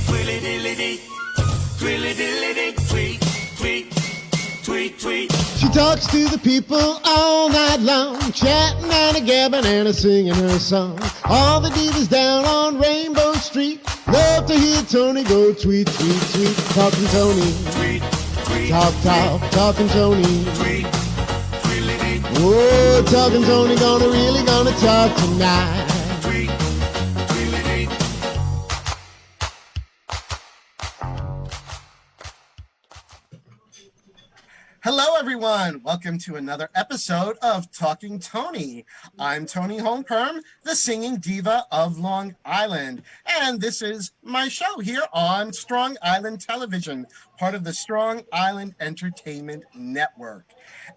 Twilly dilly dee, twilly dilly dee, tweet, tweet, tweet, tweet. She talks to the people all night long, chatting and a-gabbing and a-singing her song. All the divas down on Rainbow Street love to hear Toni go tweet, tweet, tweet. Talking Toni, Tweet, tweet, talk, talking Toni. tweet, twilly dee, Oh, Talking Toni really gonna talk tonight. tweet, twilly dee. Hello, everyone. Welcome to another episode of Talking Toni. I'm Toni Holmperm, the singing diva of Long Island. And this is my show here on Strong Island Television, part of the Strong Island Entertainment Network.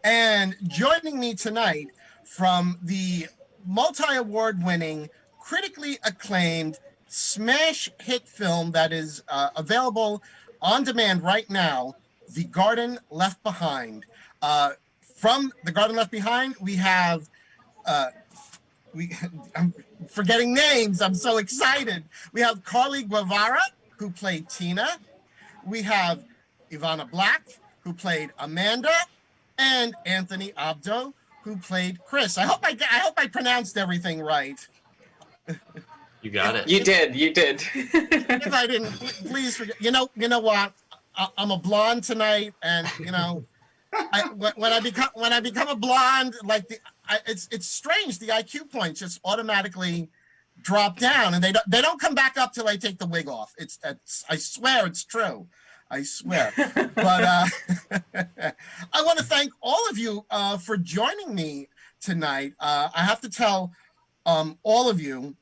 And joining me tonight from the multi-award winning, critically acclaimed smash hit film that is available on demand right now, The Garden Left Behind. From The Garden Left Behind, we have, I'm forgetting names, I'm so excited. We have Carlie Guevara, who played Tina. We have Ivana Black, who played Amanda, and Anthony Abdo, who played Chris. I hope I pronounced everything right. You got it. You did. If I didn't, please forget. You know what? I'm a blonde tonight, and when I become a blonde, it's strange. The IQ points just automatically drop down, and they don't come back up till I take the wig off. It's I swear it's true. I swear. But I want to thank all of you for joining me tonight. I have to tell all of you,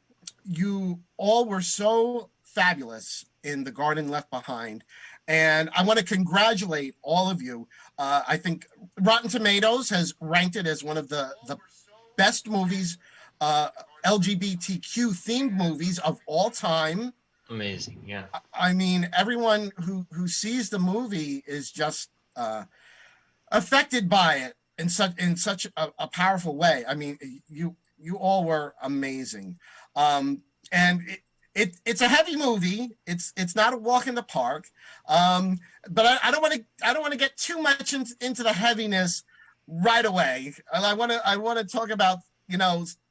you all were so fabulous in The Garden Left Behind. And I want to congratulate all of you. I think Rotten Tomatoes has ranked it as one of the best movies, LGBTQ themed movies of all time. Amazing, yeah. I mean, everyone who sees the movie is just affected by it in such a powerful way. I mean, you all were amazing. And it's a heavy movie. It's not a walk in the park. But I don't want to get too much into the heaviness right away. And I want to talk about,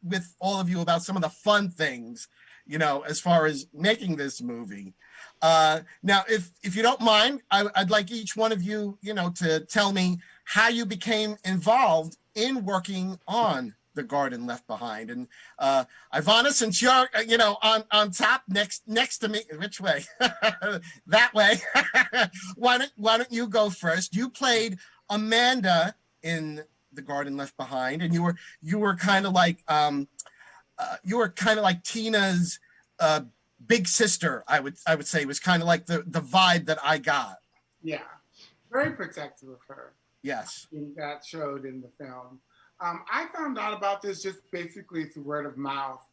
with all of you about some of the fun things, as far as making this movie. Now, if you don't mind, I'd like each one of you, to tell me how you became involved in working on The Garden Left Behind. And Ivana, since you're on top next to me, which way? That way. why don't you go first? You played Amanda in The Garden Left Behind, and you were kind of like Tina's big sister. I would say was kind of like the vibe that I got. Yeah, very protective of her. Yes, That showed in the film. I found out about this just basically through word of mouth.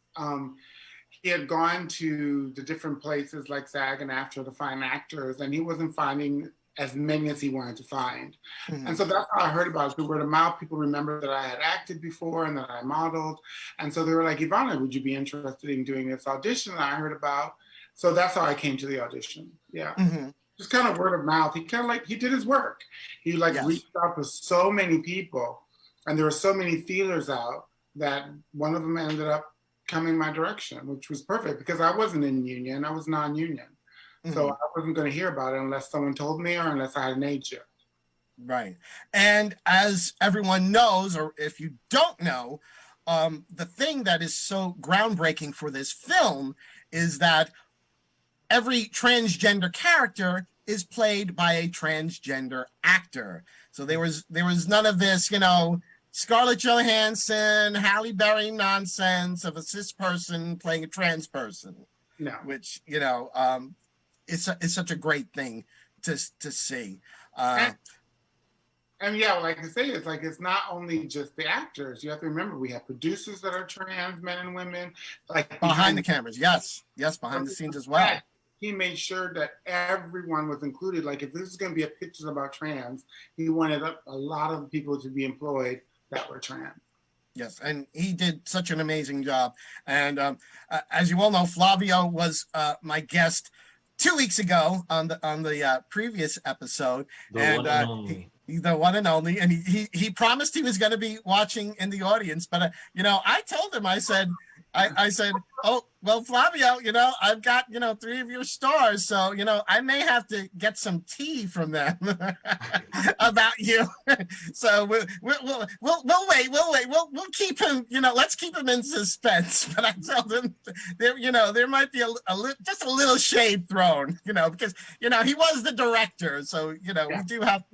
He had gone to the different places like SAG and AFTRA to find actors, and he wasn't finding as many as he wanted to find. Mm-hmm. And so that's how I heard about it, through word of mouth. People remembered that I had acted before and that I modeled. And so they were like, Ivana, would you be interested in doing this audition that I heard about? So that's how I came to the audition. Yeah. Mm-hmm. Just kind of word of mouth. He did his work. He yes. reached out to so many people. And there were so many feelers out that one of them ended up coming my direction, which was perfect because I wasn't in union. I was non-union. Mm-hmm. So I wasn't going to hear about it unless someone told me or unless I had an agent. Right. And as everyone knows, or if you don't know, the thing that is so groundbreaking for this film is that every transgender character is played by a transgender actor. So there was none of this, Scarlett Johansson, Halle Berry nonsense of a cis person playing a trans person. No. Which, is such a great thing to see. And yeah, like I say, it's not only just the actors. You have to remember we have producers that are trans, men and women. Like behind the cameras, yes, behind the scenes as well. He made sure that everyone was included. Like if this is going to be a picture about trans, he wanted a lot of people to be employed that were trans. Yes, and he did such an amazing job. And as you all know, Flavio was my guest 2 weeks ago on the previous episode, The and one and only. he's the one and only, and he promised he was going to be watching in the audience, but I told him, I said, oh, well, Flavio, I've got 3 of your stars, so I may have to get some tea from them about you. So we'll wait, we'll keep him, let's keep him in suspense. But I told him there might be just a little shade thrown, because he was the director, so we do have,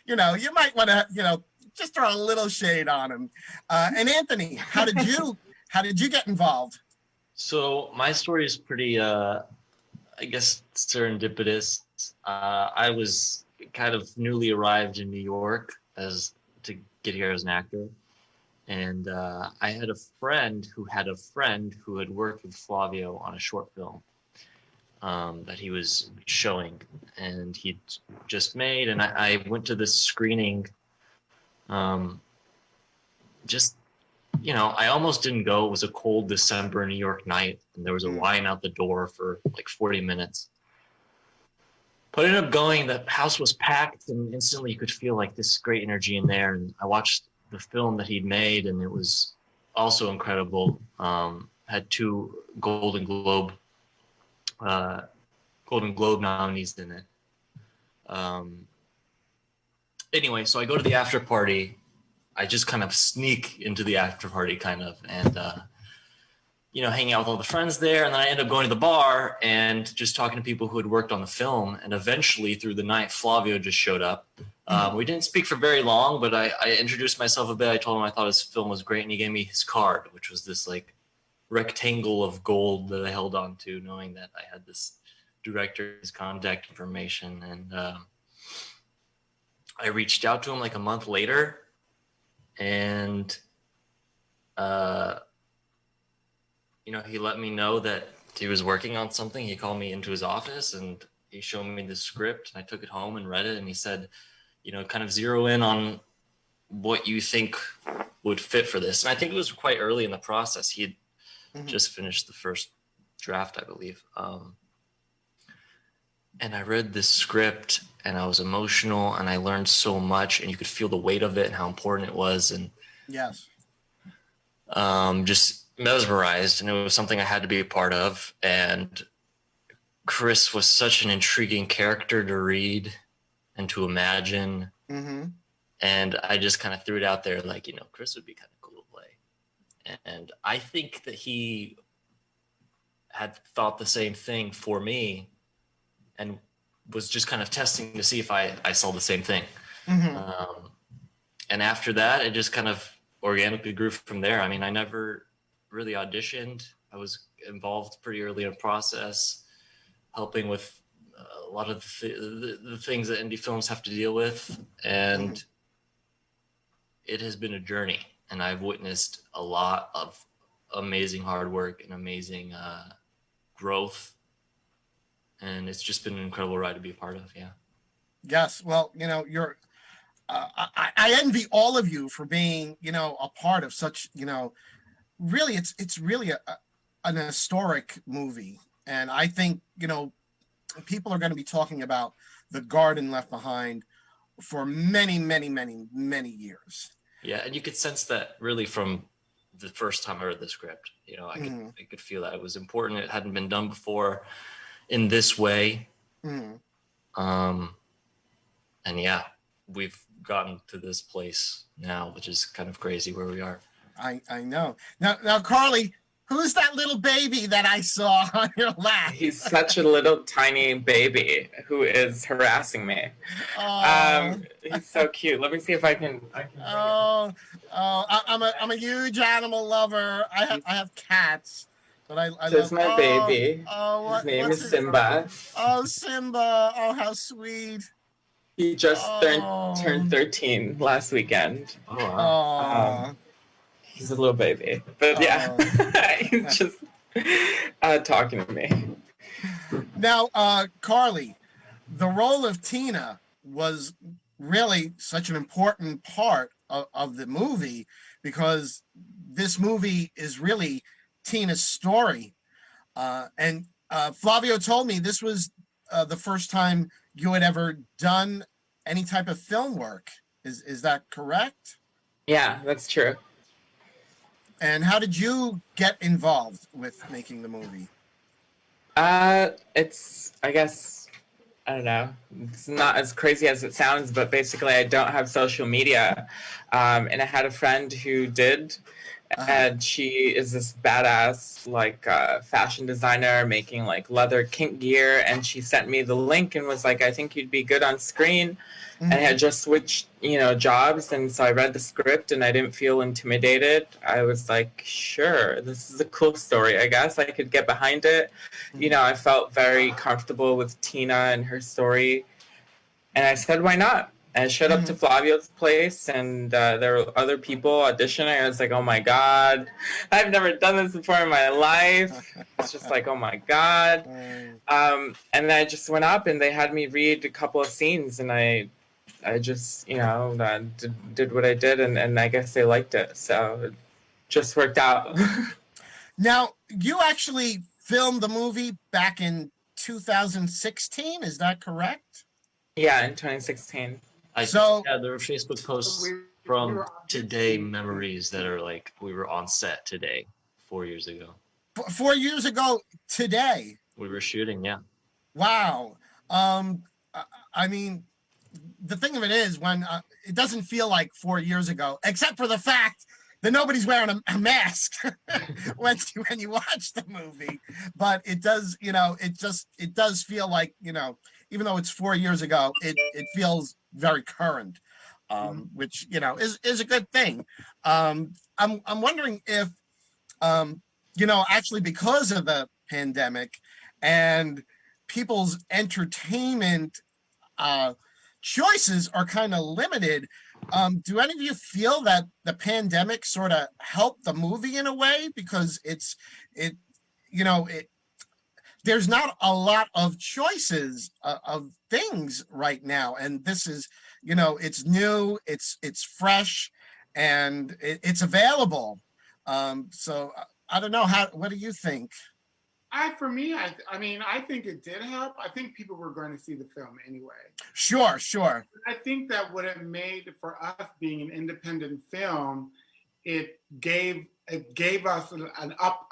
you might want to just throw a little shade on him. And Anthony, how did you get involved? So my story is pretty, I guess, serendipitous. I was kind of newly arrived in New York to get here as an actor. And I had a friend who had worked with Flavio on a short film that he was showing, and he'd just made. And I went to this screening. I almost didn't go. It was a cold December New York night, and there was a line out the door for like 40 minutes. But I ended up going. The house was packed, and instantly you could feel like this great energy in there. And I watched the film that he'd made, and it was also incredible. Had 2 Golden Globe nominees in it. Anyway, so I go to the after party. I just kind of sneak into the after party and hanging out with all the friends there. And then I end up going to the bar and just talking to people who had worked on the film. And eventually through the night, Flavio just showed up. We didn't speak for very long, but I introduced myself a bit. I told him I thought his film was great, and he gave me his card, which was this like rectangle of gold that I held on to, knowing that I had this director's contact information. And I reached out to him like a month later, and he let me know that he was working on something. He called me into his office and he showed me the script, and I took it home and read it, and he said, kind of zero in on what you think would fit for this. And I think it was quite early in the process. He had just finished the first draft, I believe. And I read this script, and I was emotional, and I learned so much, and you could feel the weight of it and how important it was. And yes, just mesmerized, and it was something I had to be a part of. And Chris was such an intriguing character to read and to imagine. And I just kind of threw it out there like, Chris would be kind of cool to play. And I think that he had thought the same thing for me, and was just kind of testing to see if I saw the same thing. And after that, it just kind of organically grew from there. I mean, I never really auditioned. I was involved pretty early in the process, helping with a lot of the things that indie films have to deal with. And it has been a journey, and I've witnessed a lot of amazing hard work and amazing growth. And it's just been an incredible ride to be a part of. Yeah. Yes. Well, you're, I envy all of you for being, a part of such, really, it's really an historic movie. And I think, people are going to be talking about The Garden Left Behind for many, many, many, many years. Yeah. And you could sense that really from the first time I read the script. I could feel that it was important. It hadn't been done before in this way. And yeah, we've gotten to this place now, which is kind of crazy where we are. I know. Now, Carlie, who's that little baby that I saw on your lap? He's such a little tiny baby who is harassing me. He's so cute. Let me see if I can I'm a huge animal lover. I have cats. But I This is love, my baby. His name is Simba. Oh, Simba. Oh, how sweet. He just turned 13 last weekend. Oh, wow. He's a little baby. But yeah, he's just talking to me. Now, Carlie, the role of Tina was really such an important part of the movie, because this movie is really Tina's story. And Flavio told me this was the first time you had ever done any type of film work. Is that correct? Yeah, that's true. And how did you get involved with making the movie? It's, I guess, I don't know. It's not as crazy as it sounds, but basically, I don't have social media. And I had a friend who did, and she is this badass, like, fashion designer making, like, leather kink gear. And she sent me the link and was like, I think you'd be good on screen. And I had just switched, jobs. And so I read the script and I didn't feel intimidated. I was like, sure, this is a cool story. I guess I could get behind it. I felt very comfortable with Tina and her story. And I said, why not? And I showed up to Flavio's place, and there were other people auditioning. I was like, oh my God, I've never done this before in my life. It's just like, oh my God. And then I just went up, and they had me read a couple of scenes, and I just, did what I did, and I guess they liked it. So it just worked out. Now, you actually filmed the movie back in 2016, is that correct? Yeah, in 2016. Yeah, there were Facebook posts from today memories that are like, we were on set today, 4 years ago. 4 years ago today? We were shooting, yeah. Wow. I mean, the thing of it is, when it doesn't feel like 4 years ago, except for the fact that nobody's wearing a mask when you watch the movie. But it does, it does feel like, even though it's 4 years ago, it feels very current, which, is a good thing. I'm wondering if, actually because of the pandemic and people's entertainment choices are kind of limited, do any of you feel that the pandemic sort of helped the movie in a way? Because there's not a lot of choices of things right now, and this is, it's new, it's fresh, and it's available. So I don't know, what do you think? For me, I think it did help. I think people were going to see the film anyway. Sure. I think that what it made for us being an independent film, it gave us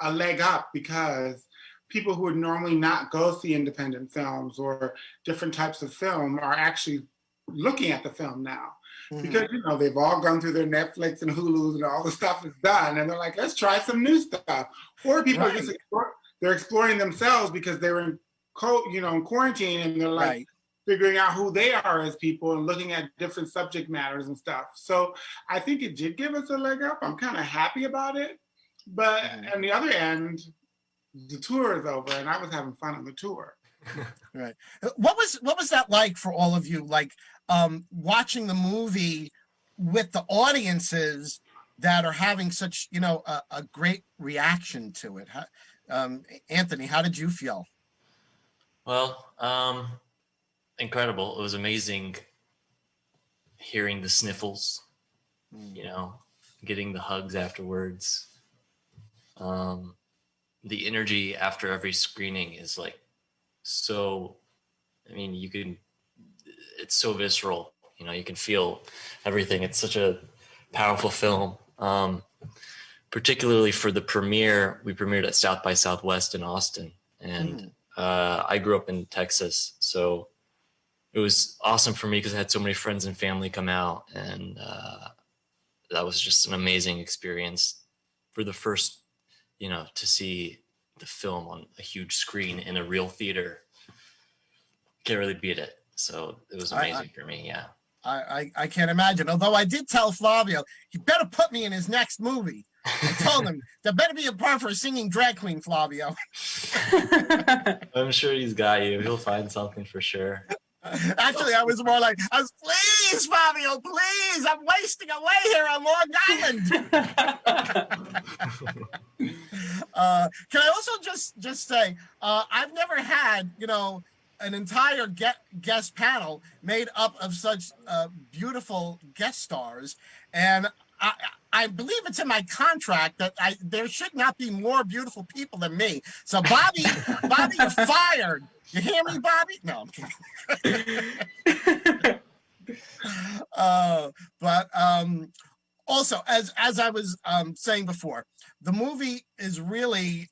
a leg up, because people who would normally not go see independent films or different types of film are actually looking at the film now. Because they've all gone through their Netflix and Hulu's and all the stuff is done, and they're like, let's try some new stuff. Or people are just they're exploring themselves because they were in quarantine, and they're like figuring out who they are as people and looking at different subject matters and stuff. So I think it did give us a leg up. I'm kind of happy about it. But on the other end, the tour is over, and I was having fun on the tour. Right. What was that like for all of you? Like watching the movie with the audiences that are having such, a great reaction to it. Anthony, how did you feel? Well, incredible. It was amazing hearing the sniffles, getting the hugs afterwards. The energy after every screening is like so, it's so visceral, you can feel everything. It's such a powerful film. Particularly for the premiere, we premiered at South by Southwest in Austin. And I grew up in Texas, so it was awesome for me because I had so many friends and family come out. And that was just an amazing experience for the first, to see the film on a huge screen in a real theater. Can't really beat it. So it was amazing for me, yeah. I can't imagine. Although I did tell Flavio, he better put me in his next movie. I told him, there better be a part for a singing drag queen, Flavio. I'm sure he's got you. He'll find something for sure. Actually, I was please, Flavio, please. I'm wasting away here on Long Island. Can I also just say, I've never had, an entire guest panel made up of such beautiful guest stars. And I believe it's in my contract that there should not be more beautiful people than me. So Bobby, you're fired. You hear me, Bobby? No, I'm kidding. But also, as I was saying before, the movie is really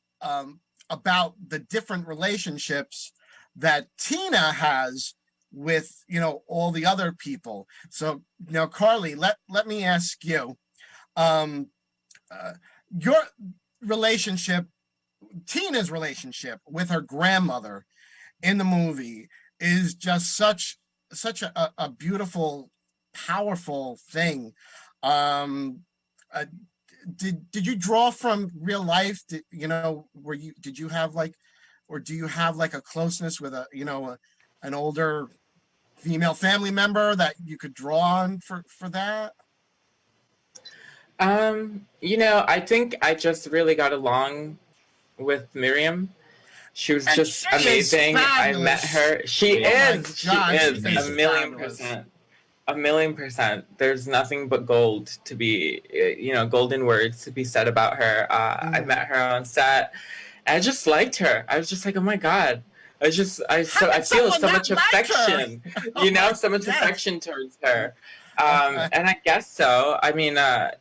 about the different relationships that Tina has with, all the other people. So now, Carlie, let me ask you, your relationship, Tina's relationship with her grandmother in the movie is just such a beautiful, powerful thing. Um, uh, did you draw from real life? Did you have like, or do you have like a closeness with an older female family member that you could draw on for that? I think I just really got along with Miriam. She was And just she is amazing. I met fabulous. her. She Oh my is. She God, is she is a million fabulous. percent. A million percent. There's nothing but gold to be, golden words to be said about her. I met her on set. And I just liked her. I was just like, oh my God. I feel so someone much not like her? affection, so much Yes. affection towards her. And I guess so. I mean, I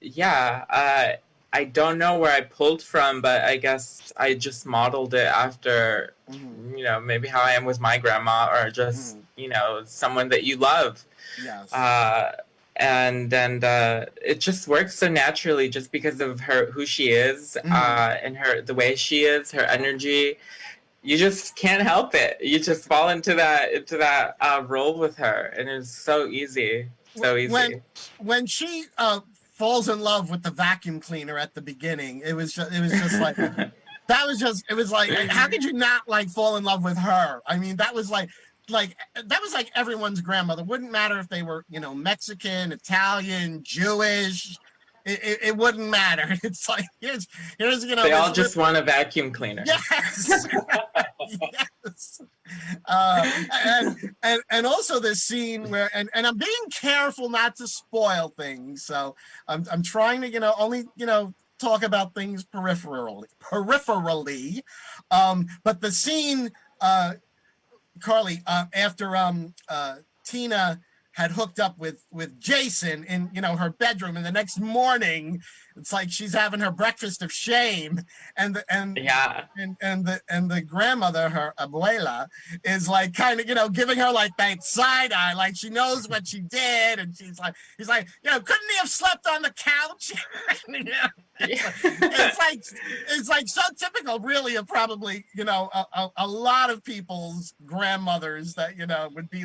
don't know where I pulled from, but I guess I just modeled it after, maybe how I am with my grandma, or just, someone that you love. Yes. And it just works so naturally, just because of who she is, and the way she is, her energy. You just can't help it. You just fall into that role with her, and it's so easy. So easy. When she falls in love with the vacuum cleaner at the beginning, it was just like it was like, how could you not like fall in love with her? I mean, that was like everyone's grandmother. Wouldn't matter if they were Mexican, Italian, Jewish. It wouldn't matter. It's like here's they all just want a vacuum cleaner. Yes. Yes. And also this scene where, and I'm being careful not to spoil things, so I'm trying to only talk about things peripherally. But the scene, Carlie, after Tina had hooked up with Jason in her bedroom, and the next morning it's like she's having her breakfast of shame, and the grandmother, her abuela, is like kind of giving her like that side eye, like she knows what she did, and he's like couldn't he have slept on the couch? It's like so typical, really, of probably a lot of people's grandmothers that would be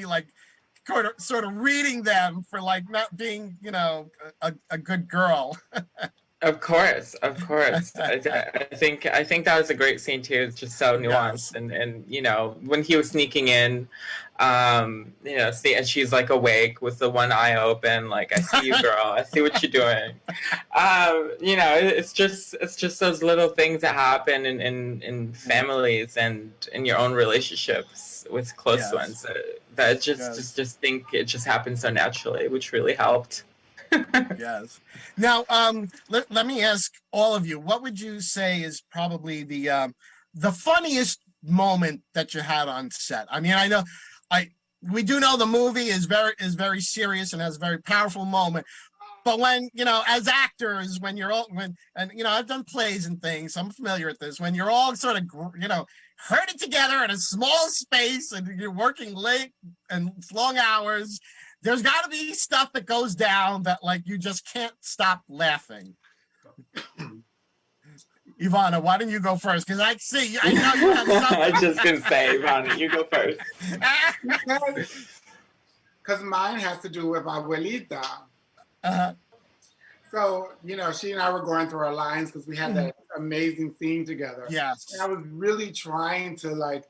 like sort of reading them for like not being a good girl. Of course. I think that was a great scene too. It's just so nuanced, yes. And when he was sneaking in, and she's like awake with the one eye open, like, I see you, girl. I see what you're doing. It's just those little things that happen in families and in your own relationships with close ones that just think it just happens so naturally, which really helped. Yes. Now, let me ask all of you, what would you say is probably the funniest moment that you had on set? I mean, I know we do know the movie is very serious and has a very powerful moment. But when, as actors, I've done plays and things, so I'm familiar with this, when you're all sort of, herded together in a small space and you're working late and long hours, there's got to be stuff that goes down that like you just can't stop laughing. Ivana, why don't you go first? Because I know you have something. I just gonna say, Ivana, you go first. Because mine has to do with abuelita. Uh-huh. So, she and I were going through our lines because we had that amazing scene together. Yes. And I was really trying to like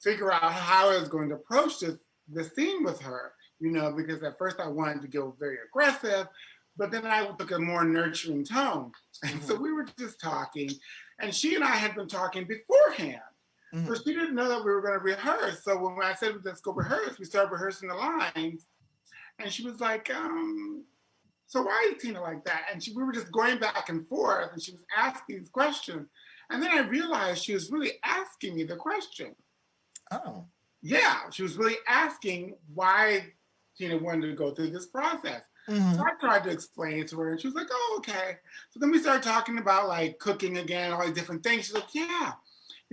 figure out how I was going to approach the scene with her. Because at first I wanted to go very aggressive, but then I took a more nurturing tone. And so we were just talking, and she and I had been talking beforehand. So she didn't know that we were going to rehearse. So when I said, let's go rehearse, we started rehearsing the lines. And she was like, so why is Tina like that? And we were just going back and forth, and she was asking these questions. And then I realized she was really asking me the question. Oh. Yeah, she was really asking why Tina wanted to go through this process. Mm-hmm. So I tried to explain it to her, and she was like, oh, okay. So then we started talking about like cooking again, all these different things. She's like, yeah,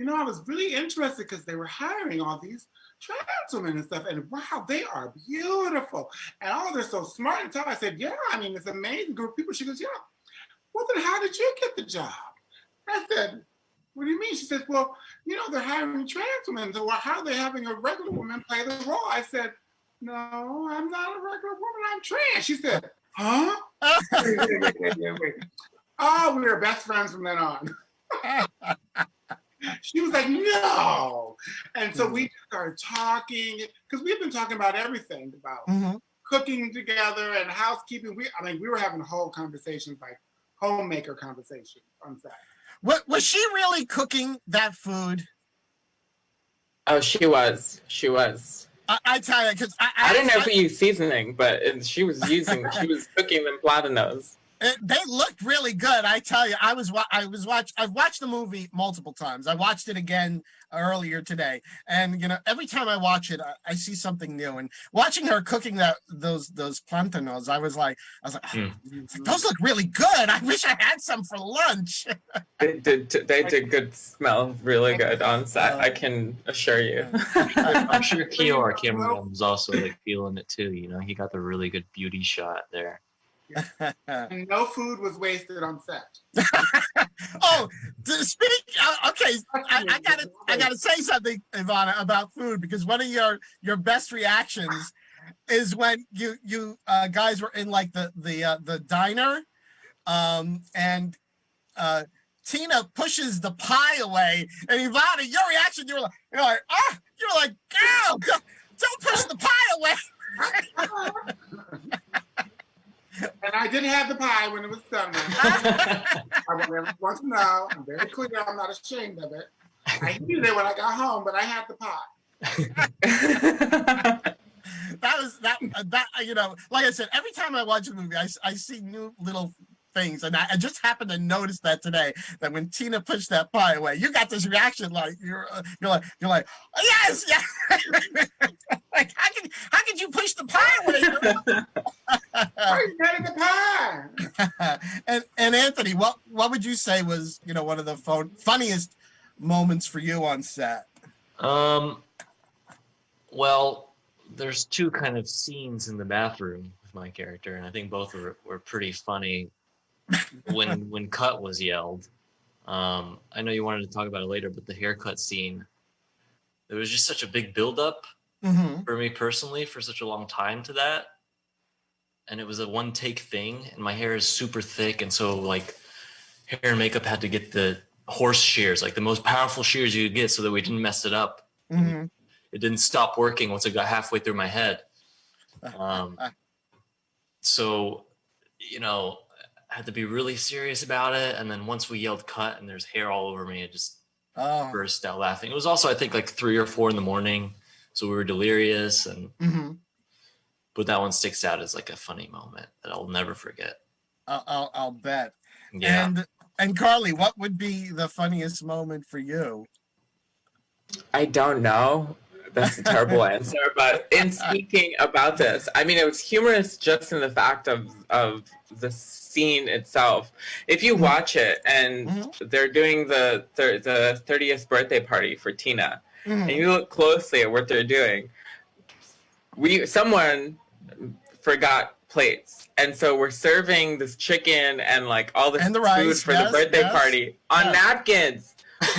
I was really interested because they were hiring all these trans women and stuff, and wow, they are beautiful. And oh, they're so smart and tough. I said, yeah, I mean, it's an amazing group of people. She goes, yeah. Well, then how did you get the job? I said, what do you mean? She says, well, they're hiring trans women, so how are they having a regular woman play the role? I said, no, I'm not a regular woman, I'm trans. She said, huh? Wait. Oh, we were best friends from then on. She was like, no. And so we started talking, because we've been talking about everything, about cooking together and housekeeping. We were having whole conversations, like homemaker conversations on set. Was she really cooking that food? Oh, she was. I tell you, because I didn't know if you use seasoning, but she was cooking them platanos. They looked really good. I tell you, I've watched the movie multiple times. I watched it again earlier today, and every time I watch it, I see something new. And watching her cooking those plantanos, I was like, those look really good. I wish I had some for lunch. They did good, smell really good on set. I can assure you. I'm sure Keo, our cameraman, was also like feeling it too. He got the really good beauty shot there. And no food was wasted on set. Oh, to speak. Okay, I gotta say something, Ivana, about food, because one of your best reactions is when you guys were in like the diner, and Tina pushes the pie away, and Ivana, your reaction, you're like, girl, don't push the pie away. And I did have the pie when it was done. I want everyone to know, I'm very clear, I'm not ashamed of it. I knew it when I got home, but I had the pie. Like I said, every time I watch a movie, I see new little things, and I just happened to notice that today, that when Tina pushed that pie away, you got this reaction like you're like, oh, yes. Like how could you push the pie away? I'm getting the pie. and Anthony, what would you say was one of the funniest moments for you on set? Well, there's two kind of scenes in the bathroom with my character, and I think both were pretty funny. When cut was yelled, I know you wanted to talk about it later, but the haircut scene, there was just such a big buildup for me personally for such a long time to that, and it was a one take thing, and my hair is super thick, and so like hair and makeup had to get the horse shears, like the most powerful shears you could get, so that we didn't mess it up. It didn't stop working once it got halfway through my head. So I had to be really serious about it, and then once we yelled cut and there's hair all over me, it just burst out laughing. It was also, I think, like 3 or 4 in the morning, so we were delirious, and but that one sticks out as like a funny moment that I'll never forget. I'll bet. Yeah. And Carlie, what would be the funniest moment for you? I don't know. That's a terrible answer. But in speaking about this, it was humorous just in the fact of the scene itself. If you watch it, and they're doing the 30th birthday party for Tina, and you look closely at what they're doing, someone forgot plates, and so we're serving this chicken and like all this food rice, for the birthday party on napkins.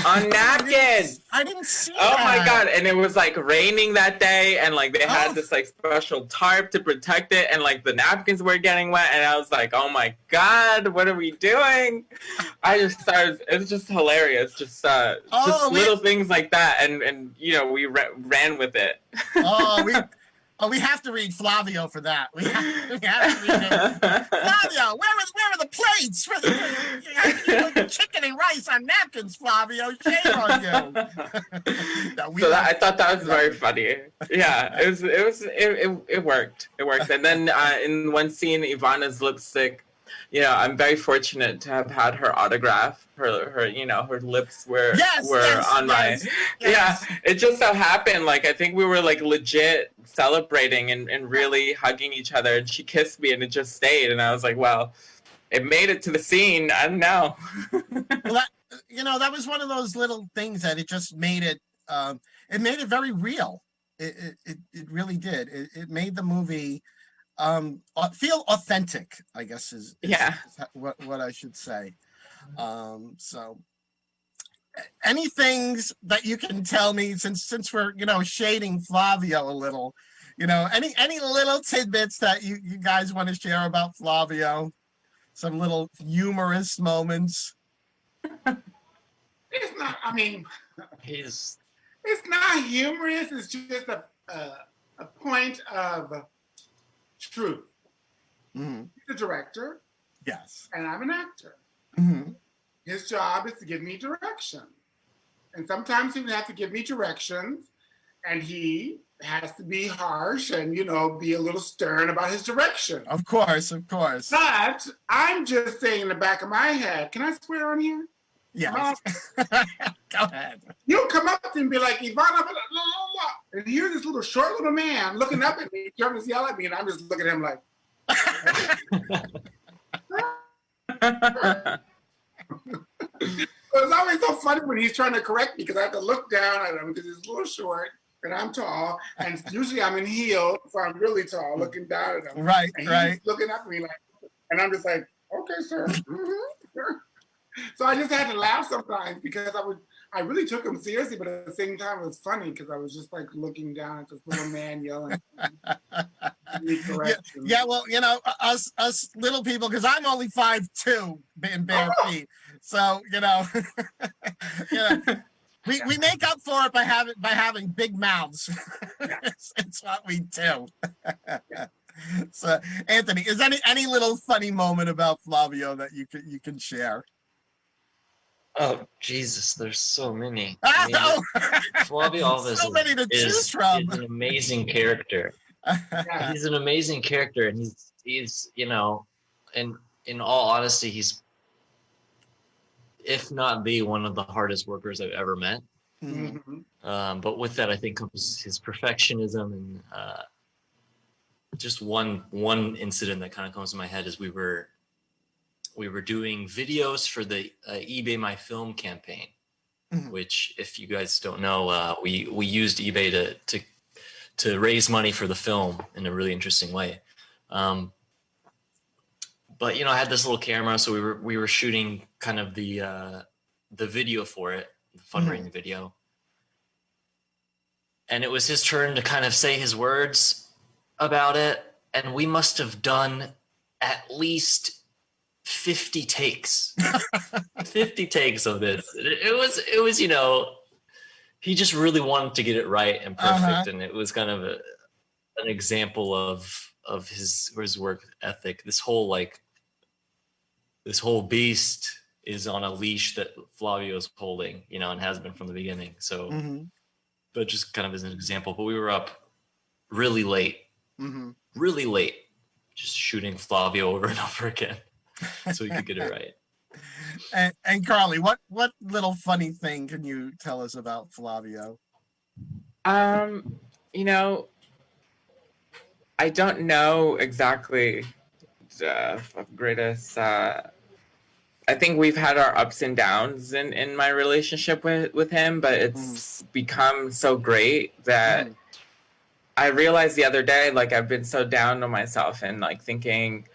On napkins. I didn't see Oh that. my god! And it was like raining that day, and like they had this like special tarp to protect it, and like the napkins were getting wet, and I was like, "Oh my god, what are we doing?" I just started. It was just hilarious, just little things like that, and we ran with it. We have to read Flavio for that. We have to read it. Flavio, where are the plates for the chicken and rice? ice on napkins, Flavio. Shame on you. No, I thought that was very funny. Yeah, it worked. It worked. And then in one scene, Ivana's lipstick, I'm very fortunate to have had her autograph. Her her lips were on my. Yeah, it just so happened. Like, I think we were like legit celebrating and really hugging each other, and she kissed me, and it just stayed. And I was like, well, it made it to the scene. I don't know. Well, that was one of those little things that it just made it. It made it very real. It really did. It made the movie feel authentic, I guess is what I should say. So any things that you can tell me, since we're shading Flavio a little, any little tidbits that you guys want to share about Flavio, some little humorous moments. It's not, I mean, He's it's not humorous. It's just a point of truth. Mm-hmm. He's a director. Yes. And I'm an actor. Mm-hmm. His job is to give me direction. And sometimes he would have to give me directions, and he has to be harsh and, be a little stern about his direction. Of course. But I'm just saying in the back of my head, can I swear on here? Yes. Go ahead. You'll come up and be like, Ivana, blah, blah, blah. And here's this little short little man looking up at me, trying to yell at me, and I'm just looking at him like. It's always so funny when he's trying to correct me because I have to look down at him because he's a little short and I'm tall, and usually I'm in heels, so I'm really tall, looking down at him. Right, and right. He's looking at me like, and I'm just like, okay, sir. So I just had to laugh sometimes because I really took him seriously, but at the same time it was funny because I was just like looking down at this little man yelling. Yeah, well, us little people, because I'm only 5'2" in bare feet, so we make up for it by having big mouths. It's what we do. So, Anthony, is any little funny moment about Flavio that you can share? Oh Jesus, there's so many. So Flavio Alves many to choose from. is an amazing character. He's an amazing character, and he's in all honesty, he's, if not the one of the hardest workers I've ever met. Mm-hmm. But with that, I think comes his perfectionism, and just one incident that kind of comes to my head is we were doing videos for the eBay My Film campaign, which, if you guys don't know, we used eBay to raise money for the film in a really interesting way. But I had this little camera, so we were shooting kind of the video for it, the fundraising video. And it was his turn to kind of say his words about it, and we must have done at least 50 takes. 50 takes of this. It was he just really wanted to get it right and perfect, and it was kind of an example of his work ethic. This whole beast is on a leash that Flavio's holding, and has been from the beginning. So, but just kind of as an example. But we were up really late, just shooting Flavio over and over again, so we could get it right. And Carlie, what little funny thing can you tell us about Flavio? I don't know exactly the greatest. I think we've had our ups and downs in my relationship with him, but it's become so great that I realized the other day, like, I've been so down on myself and like thinking,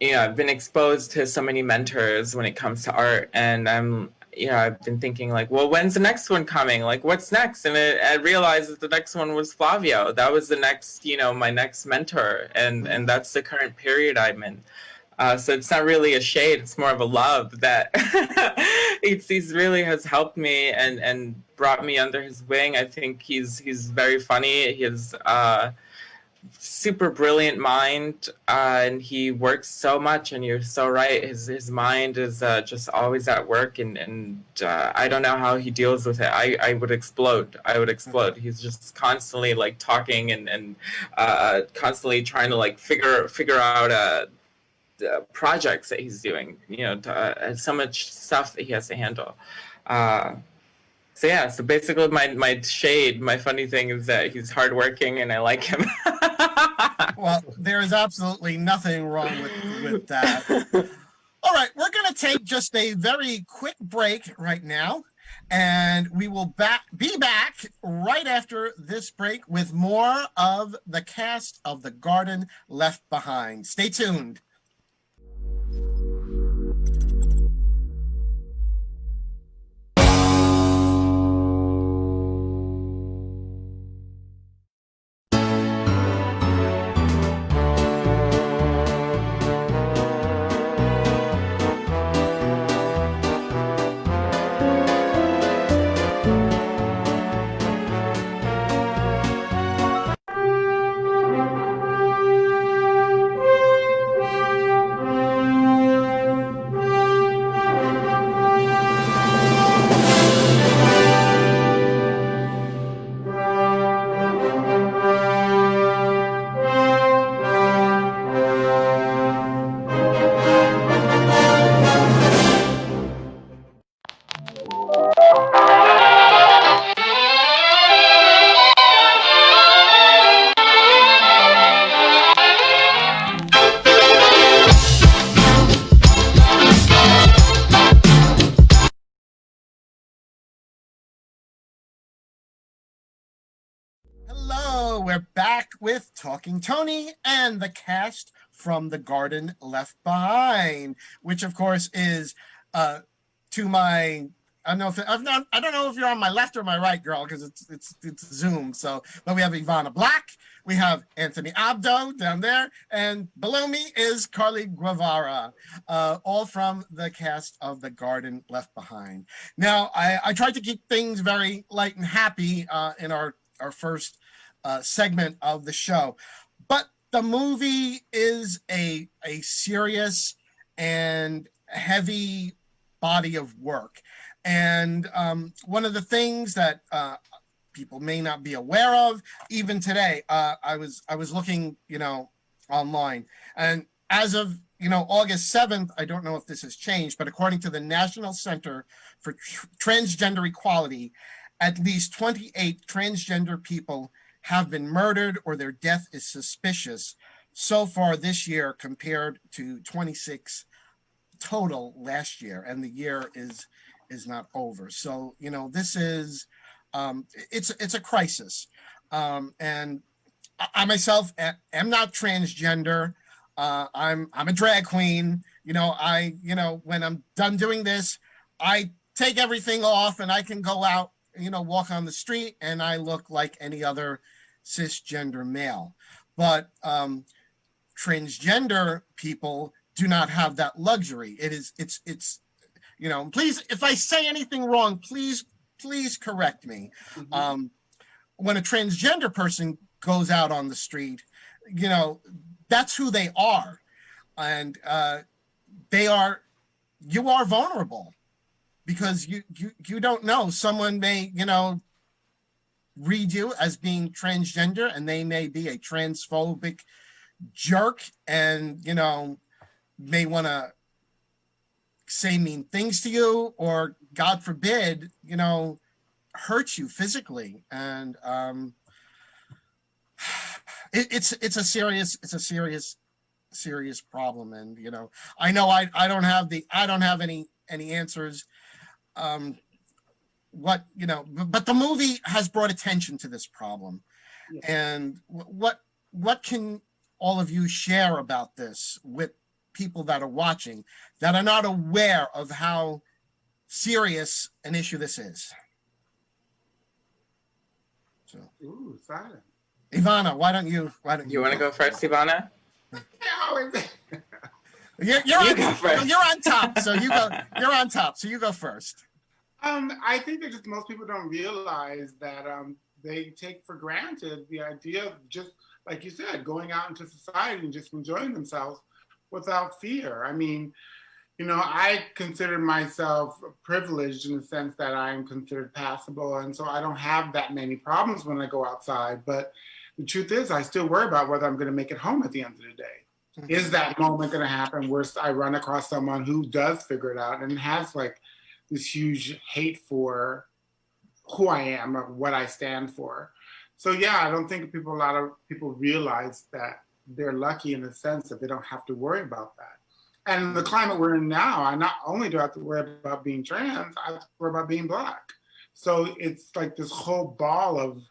I've been exposed to so many mentors when it comes to art, and I've been thinking like, well, when's the next one coming? Like, what's next? And I realized that the next one was Flavio. That was the next, my next mentor, and that's the current period I'm in. So it's not really a shade; it's more of a love that he's really has helped me and brought me under his wing. I think he's very funny. He's super brilliant mind, and he works so much. And you're so right. His mind is just always at work, and I don't know how he deals with it. I would explode. I would explode. He's just constantly like talking and constantly trying to like figure out projects that he's doing. So much stuff that he has to handle. So yeah, so basically my shade, my funny thing is that he's hardworking and I like him. Well, there is absolutely nothing wrong with that. All right, we're going to take just a very quick break right now, and we will be back right after this break with more of the cast of The Garden Left Behind. Stay tuned. Hello, we're back with Talking Toni and the cast from The Garden Left Behind, which of course is to my I don't know if you're on my left or my right, girl, because it's Zoom. So, but we have Ivana Black, we have Anthony Abdo down there, and below me is Carlie Guevara, all from the cast of The Garden Left Behind. Now, I tried to keep things very light and happy in our first segment of the show, but the movie is a serious and heavy body of work. And one of the things that people may not be aware of, even today, I was looking, online, and as of August 7th, I don't know if this has changed, but according to the National Center for Transgender Equality, at least 28 transgender people have been murdered or their death is suspicious so far this year, compared to 26 total last year, and the year is not over. So this is it's a crisis, and I myself am not transgender. I'm a drag queen. When I'm done doing this, I take everything off and I can go out, walk on the street, and I look like any other cisgender male. But transgender people do not have that luxury. It's please, if I say anything wrong, please correct me. Mm-hmm. When a transgender person goes out on the street, that's who they are, and you are vulnerable, because you don't know. Someone may read you as being transgender, and they may be a transphobic jerk, and may want to say mean things to you, or God forbid, hurt you physically. And it's a serious problem. And I know I don't have any answers. But the movie has brought attention to this problem. Yeah. And what can all of you share about this with people that are watching, that are not aware of how serious an issue this is? So, silent. Ivana, why don't you want to go first, Ivana? You're on top, so you go. You're on top, so you go first. I think that just most people don't realize that they take for granted the idea of just like you said, going out into society and just enjoying themselves without fear. I mean, you know, I consider myself privileged in the sense that I am considered passable. And so I don't have that many problems when I go outside. But the truth is, I still worry about whether I'm going to make it home at the end of the day. Mm-hmm. Is that moment going to happen where I run across someone who does figure it out and has like this huge hate for who I am or what I stand for? So yeah, I don't think a lot of people realize that they're lucky in the sense that they don't have to worry about that. And the climate we're in now, I not only do I have to worry about being trans, I have to worry about being Black. So it's like this whole ball of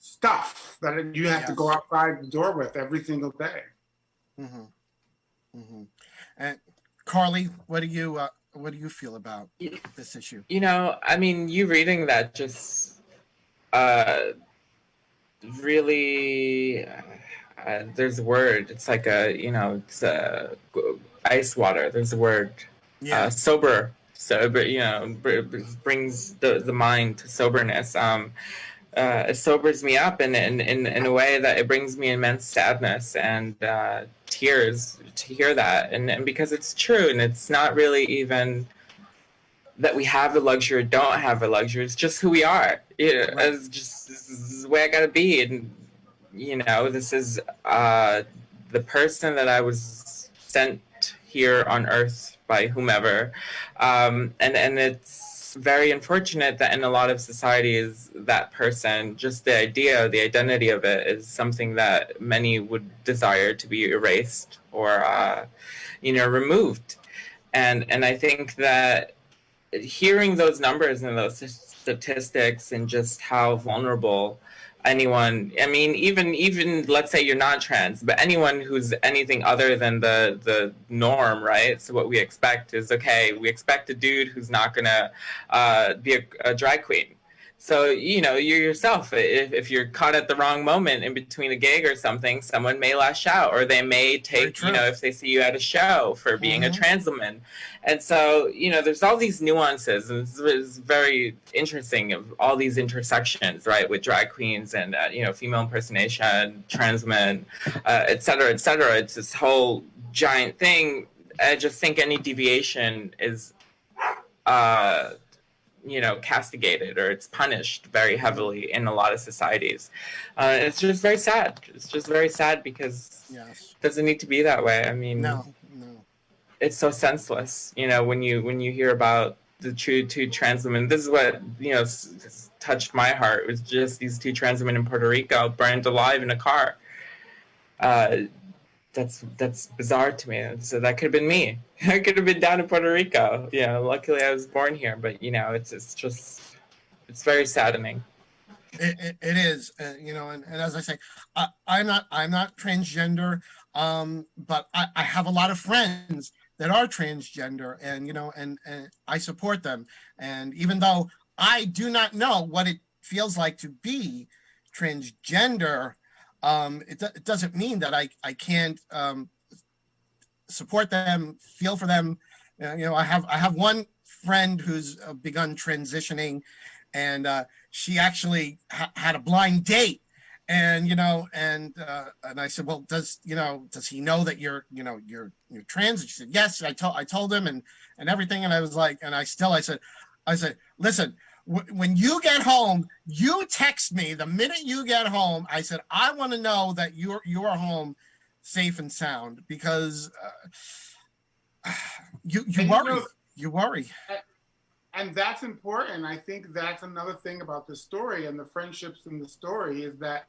stuff that you have to go outside the door with every single day. Mm-hmm. Mm-hmm. And Carlie, what do you feel about this issue? You know, I mean, you reading that just really. There's a word. It's like it's ice water. There's a word. Sober. Sober. You know, brings the mind to soberness. It sobers me up in a way that it brings me immense sadness and tears to hear that, and because it's true, and it's not really even that we have the luxury or don't have the luxury. It's just who we are. Yeah, right. It's just this is the way I gotta be, and you know, this is the person that I was sent here on Earth by whomever, and it's very unfortunate that in a lot of societies, that person, just the idea, the identity of it, is something that many would desire to be erased or removed, and I think that hearing those numbers and those statistics and just how vulnerable anyone, I mean, even let's say you're not trans, but anyone who's anything other than the norm, right? So what we expect is, okay, we expect a dude who's not gonna be a drag queen. So, you know, you yourself, if you're caught at the wrong moment in between a gig or something, someone may lash out, or they may take, you know, if they see you at a show for being a trans woman. And so, you know, there's all these nuances, and it's very interesting of all these intersections, right, with drag queens and, female impersonation, trans men, et cetera, et cetera. It's this whole giant thing. I just think any deviation is, castigated, or it's punished very heavily in a lot of societies. It's just very sad. It's just very sad because it doesn't need to be that way. I mean, no. It's so senseless. You know, when you hear about the two trans women, this is what, touched my heart. It was just these two trans women in Puerto Rico burned alive in a car. That's bizarre to me. So that could have been me. I could have been down in Puerto Rico. Luckily I was born here, but it's very saddening. It is, and as I say, I'm not transgender, but I have a lot of friends that are transgender, and and I support them. And even though I do not know what it feels like to be transgender, it doesn't mean that I can't support them, feel for them. I have one friend who's begun transitioning, and she actually had a blind date, and I said, well, does he know that you're trans? And she said, yes. I told him and everything, and I was like, and I said, listen, when you get home, you text me the minute you get home. I said, I want to know that you're home safe and sound, because you worry. And that's important. I think that's another thing about the story and the friendships in the story, is that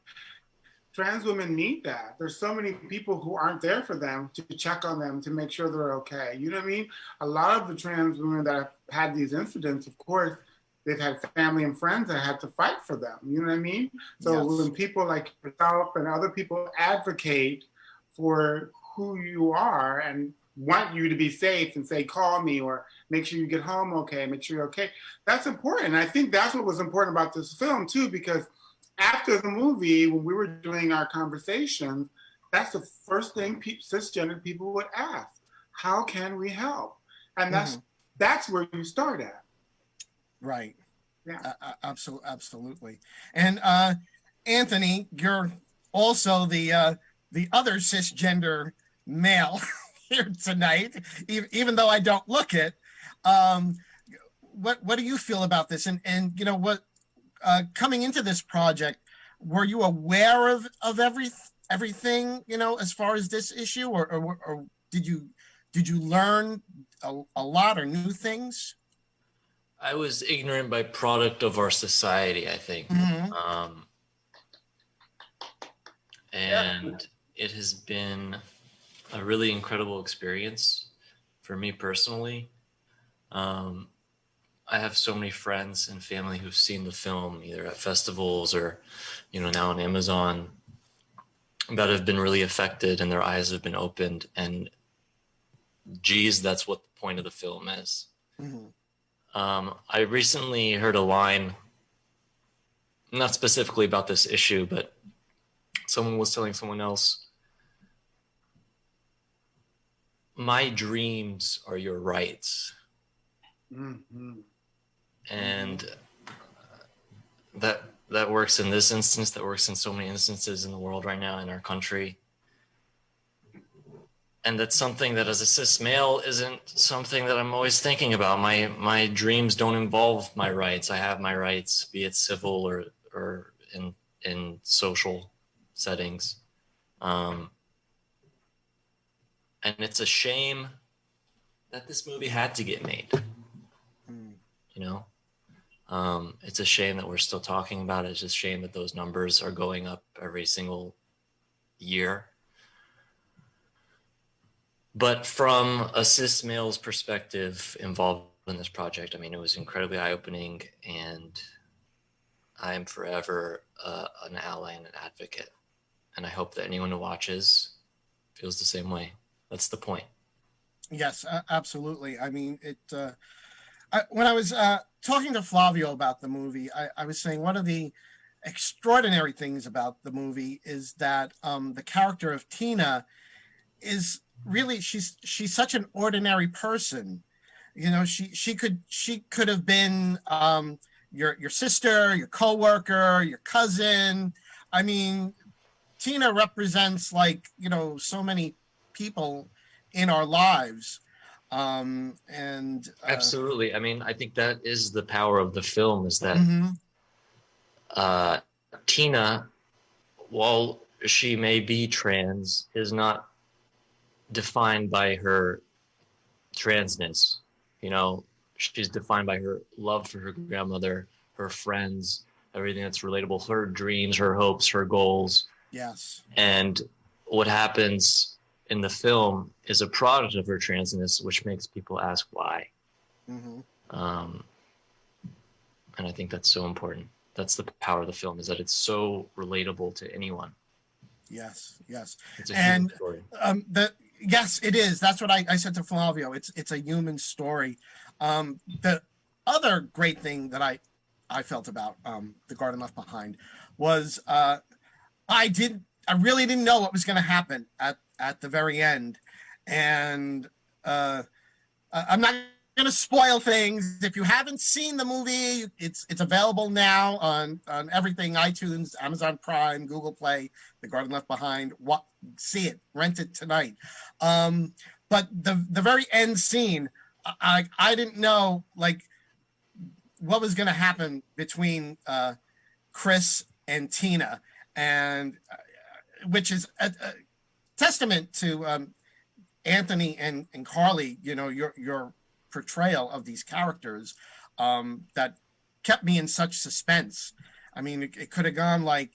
trans women need that. There's so many people who aren't there for them to check on them, to make sure they're okay. You know what I mean? A lot of the trans women that have had these incidents, of course, they've had family and friends that had to fight for them. You know what I mean? So when people like yourself and other people advocate for who you are and want you to be safe and say, call me, or make sure you get home okay, make sure you're okay, that's important. I think that's what was important about this film too, because after the movie, when we were doing our conversations, that's the first thing cisgender people would ask: how can we help? And that's where you start at. Right. Yeah. Absolutely. And Anthony, you're also the other cisgender male here tonight, even though I don't look it. What do you feel about this? And you know what, coming into this project, were you aware of everything, you know, as far as this issue, or did you learn a lot or new things? I was ignorant by product of our society, I think. And it has been a really incredible experience for me personally. I have so many friends and family who've seen the film either at festivals or, you know, now on Amazon, that have been really affected and their eyes have been opened. And geez, that's what the point of the film is. I recently heard a line, not specifically about this issue, but someone was telling someone else, my dreams are your rights. And that works in this instance, that works in so many instances in the world right now, in our country. And that's something that as a cis male isn't something that I'm always thinking about. My dreams don't involve my rights. I have my rights, be it civil or in social settings. And it's a shame that this movie had to get made. You know? It's a shame that we're still talking about it. It's just a shame that those numbers are going up every single year. But from a cis male's perspective involved in this project, I mean, it was incredibly eye-opening, and I am forever an ally and an advocate. And I hope that anyone who watches feels the same way. That's the point. Yes, absolutely. I mean, when I was talking to Flavio about the movie, I was saying one of the extraordinary things about the movie is that the character of Tina is really, she's such an ordinary person. You know, she could have been your sister, your coworker, your cousin. I mean, Tina represents, like, you know, so many people in our lives. Absolutely. I mean, I think that is the power of the film, is that Tina, while she may be trans, is not defined by her transness. You know, she's defined by her love for her grandmother, her friends, everything that's relatable, her dreams, her hopes, her goals. Yes. And what happens in the film is a product of her transness, which makes people ask why. And I think that's so important. That's the power of the film, is that it's so relatable to anyone. Yes, yes. It's a human story. Yes, it is. That's what I said to Flavio. It's a human story. The other great thing that I felt about The Garden Left Behind was I really didn't know what was going to happen at the very end, and I'm not going to spoil things. If you haven't seen the movie, it's available now on everything: iTunes, Amazon Prime, Google Play. The Garden Left Behind. See it, rent it tonight. But the very end scene, I didn't know, like, what was going to happen between Chris and Tina, and which is a testament to Anthony and Carlie. You know, your portrayal of these characters that kept me in such suspense. I mean, it could have gone, like,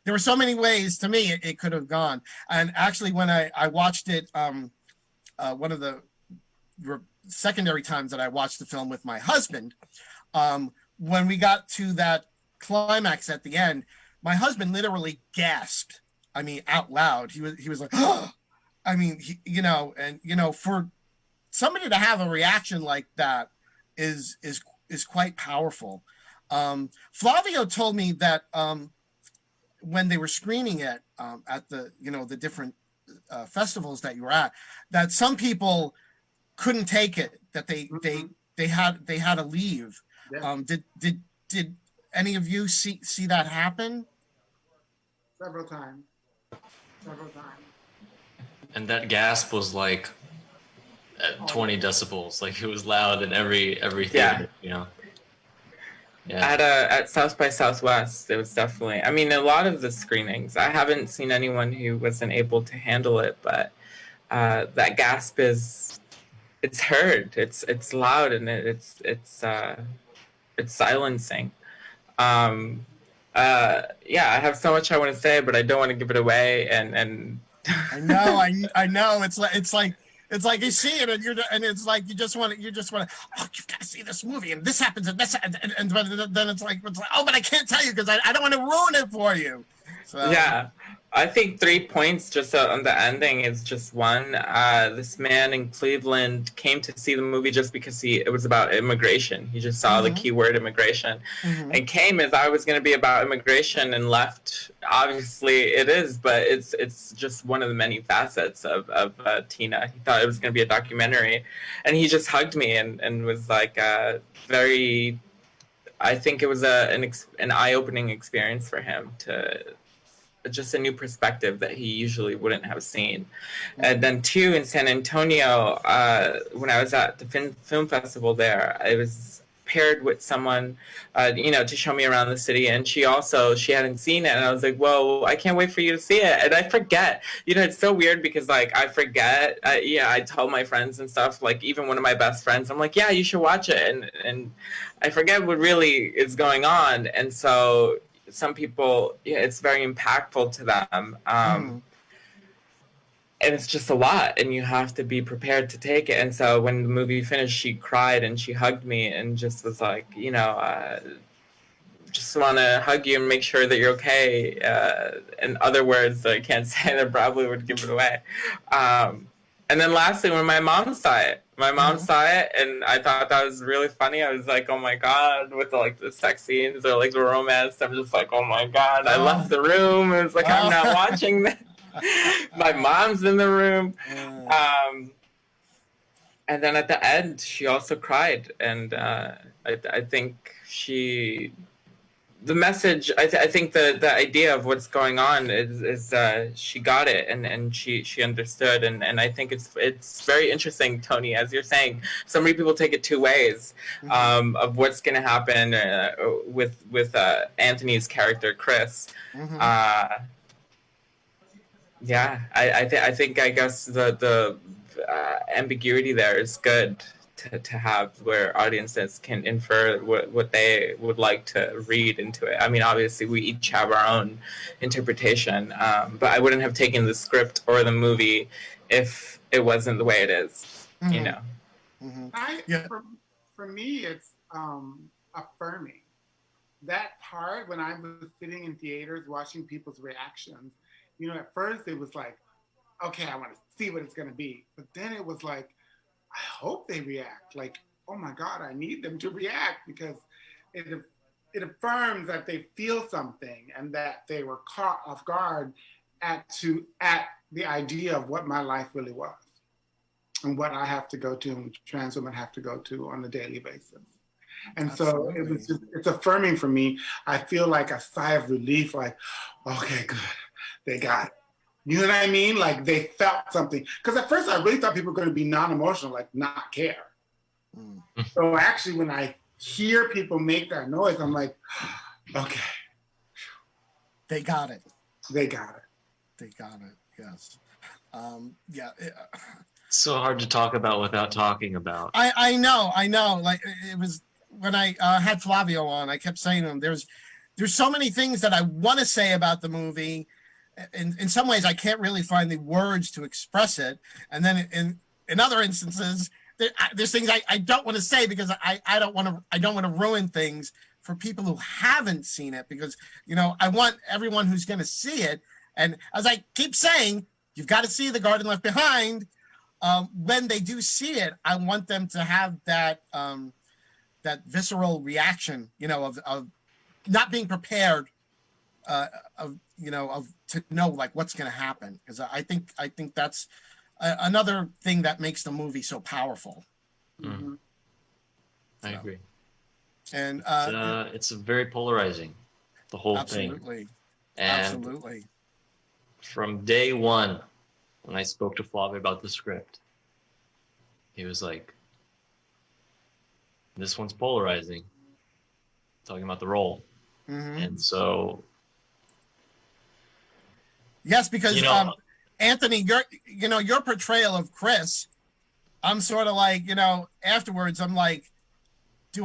there were so many ways to me it could have gone. And actually, when I watched it, one of the secondary times that I watched the film with my husband, when we got to that climax at the end, my husband literally gasped. I mean, out loud. He was like, oh! I mean, you know, and you know, for somebody to have a reaction like that is quite powerful. Flavio told me that when they were screening it at the, you know, the different festivals that you were at, that some people couldn't take it, that they had to leave. Yeah. Did any of you see that happen? several times. Several times. And that gasp was like at 20 decibels. Like it was loud in every theater, you know. Yeah. At South by Southwest, it was definitely. I mean, a lot of the screenings. I haven't seen anyone who wasn't able to handle it, but that gasp it's heard. It's loud and it's silencing. Yeah, I have so much I want to say, but I don't want to give it away. And I know, I know. It's like you see it, and it's like you just want to. Oh, you've got to see this movie, and this happens, and this, and then it's like, oh, but I can't tell you because I don't want to ruin it for you. So. Yeah, I think 3 points just on the ending is just one. This man in Cleveland came to see the movie just because it was about immigration. He just saw the keyword immigration and came as I was going to be about immigration and left. Obviously it is, but it's just one of the many facets of Tina. He thought it was going to be a documentary and he just hugged me and was like very, I think it was an eye-opening experience for him to just a new perspective that he usually wouldn't have seen. And then 2, in San Antonio, when I was at the film festival there, I was paired with someone, to show me around the city. And she hadn't seen it. And I was like, whoa, I can't wait for you to see it. And I forget, it's so weird because like, I forget, I tell my friends and stuff, like even one of my best friends, I'm like, yeah, you should watch it. And I forget what really is going on. And so some people, it's very impactful to them. And it's just a lot, and you have to be prepared to take it. And so when the movie finished, she cried and she hugged me and just was like, just want to hug you and make sure that you're okay. In other words that I can't say that probably would give it away. And then lastly, when my mom saw it, and I thought that was really funny. I was like, oh my God, with the sex scenes or like the romance. I'm just like, oh my God, I left the room. It was like, I'm not watching this. My mom's in the room. And then at the end, she also cried. And I think the message, I think the idea of what's going on is she got it and she understood. And I think it's very interesting, Toni, as you're saying, so many people take it 2 ways of what's going to happen with Anthony's character, Chris. Yeah, I think I guess the ambiguity there is good to have, where audiences can infer what they would like to read into it. I mean, obviously we each have our own interpretation, but I wouldn't have taken the script or the movie if it wasn't the way it is, For me, it's affirming. That part, when I was sitting in theaters watching people's reactions, at first it was like, okay, I want to see what it's going to be. But then it was like, I hope they react. Like, oh my God, I need them to react, because it affirms that they feel something and that they were caught off guard at the idea of what my life really was and what I have to go to and trans women have to go to on a daily basis. And Absolutely. so it's affirming for me. I feel like a sigh of relief, like, okay, good, they got it. You know what I mean? Like they felt something. Because at first I really thought people were going to be non-emotional, like not care. So actually when I hear people make that noise, I'm like, okay. They got it. They got it. They got it, yes. It's so hard to talk about without talking about. I know. Like it was when I had Flavio on, I kept saying to him, there's so many things that I want to say about the movie. In some ways, I can't really find the words to express it. And then in other instances, there's things I don't want to say because I don't want to ruin things for people who haven't seen it, because I want everyone who's going to see it. And as I keep saying, you've got to see The Garden Left Behind. When they do see it, I want them to have that visceral reaction, of not being prepared, to know like what's going to happen. Because I think that's another thing that makes the movie so powerful. I agree. And it's very polarizing, the whole thing. Absolutely. And Absolutely. from day one, when I spoke to Flavio about the script, he was like, this one's polarizing, talking about the role. Mm-hmm. And so, Yes, because you know, Anthony, your portrayal of Chris, I'm sort of like, afterwards, I'm like, do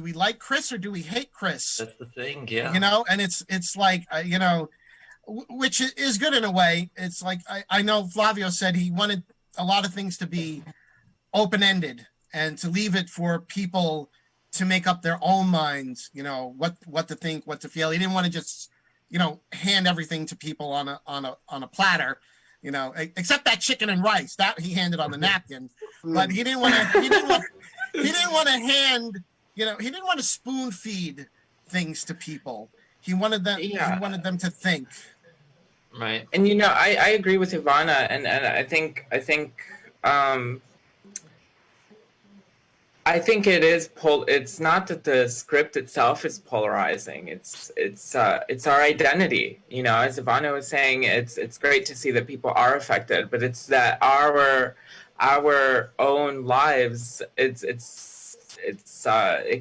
we like Chris or do we hate Chris? that's the thing, yeah. And it's like, which is good in a way. It's like, I know Flavio said he wanted a lot of things to be open-ended and to leave it for people to make up their own minds, what to think, what to feel. He didn't want to just, hand everything to people on a platter, except that chicken and rice that he handed on the napkin. But he didn't want to hand, he didn't want to spoon feed things to people. He wanted them to think. Right. And I agree with Ivana, and I think it is it's not that the script itself is polarizing. It's our identity. As Ivana was saying, it's great to see that people are affected, but it's that our own lives, it